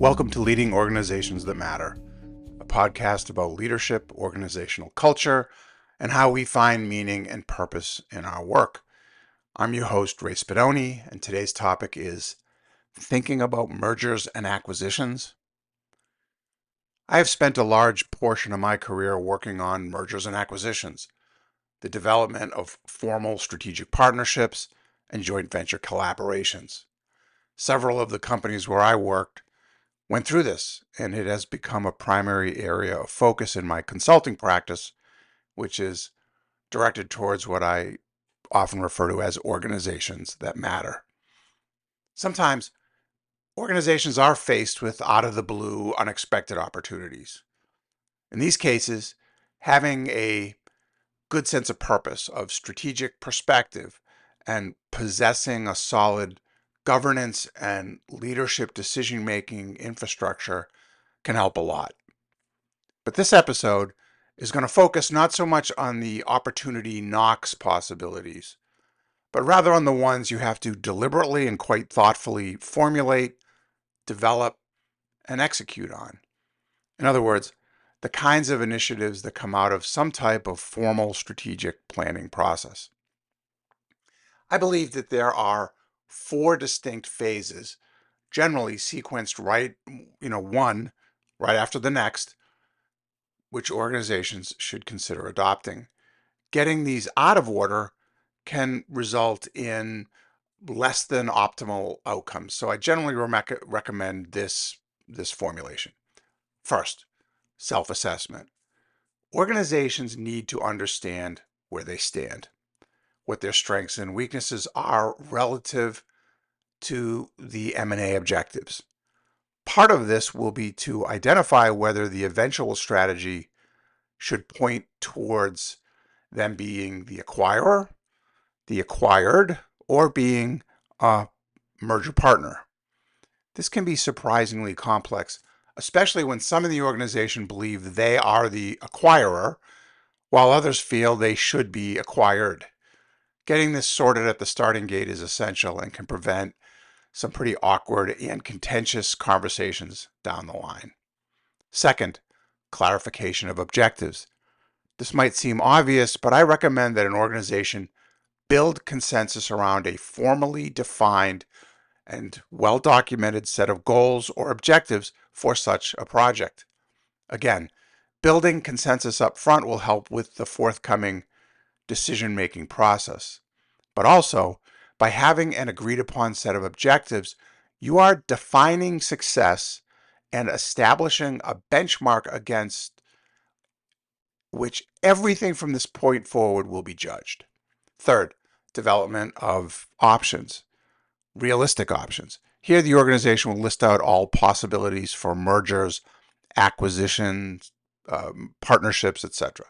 Welcome to Leading Organizations That Matter, a podcast about leadership, organizational culture, and how we find meaning and purpose in our work. I'm your host, Ray Spadoni, and today's topic is thinking about mergers and acquisitions. I have spent a large portion of my career working on mergers and acquisitions, the development of formal strategic partnerships, and joint venture collaborations. Several of the companies where I worked went through this, and it has become a primary area of focus in my consulting practice, which is directed towards what I often refer to as organizations that matter. Sometimes organizations are faced with out-of-the-blue, unexpected opportunities. In these cases, having a good sense of purpose, of strategic perspective, and possessing a solid governance and leadership decision-making infrastructure can help a lot. But this episode is going to focus not so much on the opportunity knocks possibilities, but rather on the ones you have to deliberately and quite thoughtfully formulate, develop, and execute on. In other words, the kinds of initiatives that come out of some type of formal strategic planning process. I believe that there are 4 distinct phases, generally sequenced one right after the next, which organizations should consider adopting. Getting these out of order can result in less than optimal outcomes. So I generally recommend this formulation. First, self-assessment. Organizations need to understand where they stand, what their strengths and weaknesses are relative to the M&A objectives. Part of this will be to identify whether the eventual strategy should point towards them being the acquirer, the acquired, or being a merger partner. This can be surprisingly complex, especially when some in the organization believe they are the acquirer, while others feel they should be acquired. Getting this sorted at the starting gate is essential and can prevent some pretty awkward and contentious conversations down the line. Second, clarification of objectives. This might seem obvious, but I recommend that an organization build consensus around a formally defined and well-documented set of goals or objectives for such a project. Again, building consensus up front will help with the forthcoming decision-making process. But also, by having an agreed-upon set of objectives, you are defining success and establishing a benchmark against which everything from this point forward will be judged. Third, development of options, realistic options. Here, the organization will list out all possibilities for mergers, acquisitions, partnerships, etc.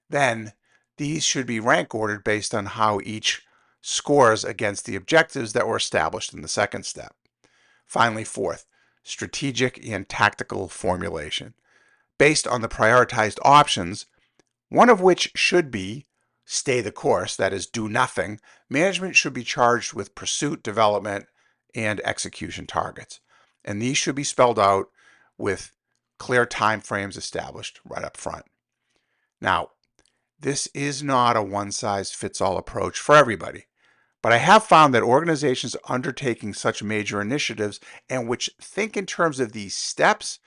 Then, these should be rank ordered based on how each scores against the objectives that were established in the second step. Finally, fourth, strategic and tactical formulation. Based on the prioritized options, one of which should be stay the course, that is, do nothing, management should be charged with pursuit, development, and execution targets. And these should be spelled out with clear time frames established right up front. Now, this is not a one-size-fits-all approach for everybody, but I have found that organizations undertaking such major initiatives and which think in terms of these steps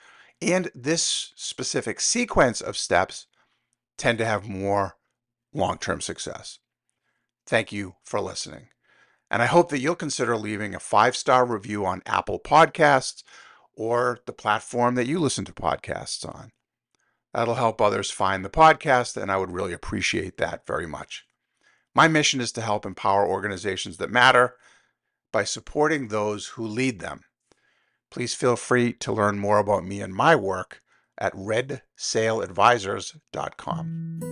and this specific sequence of steps tend to have more long-term success. Thank you for listening. And I hope that you'll consider leaving a 5-star review on Apple Podcasts or the platform that you listen to podcasts on. That'll help others find the podcast, and I would really appreciate that very much. My mission is to help empower organizations that matter by supporting those who lead them. Please feel free to learn more about me and my work at redsaleadvisors.com.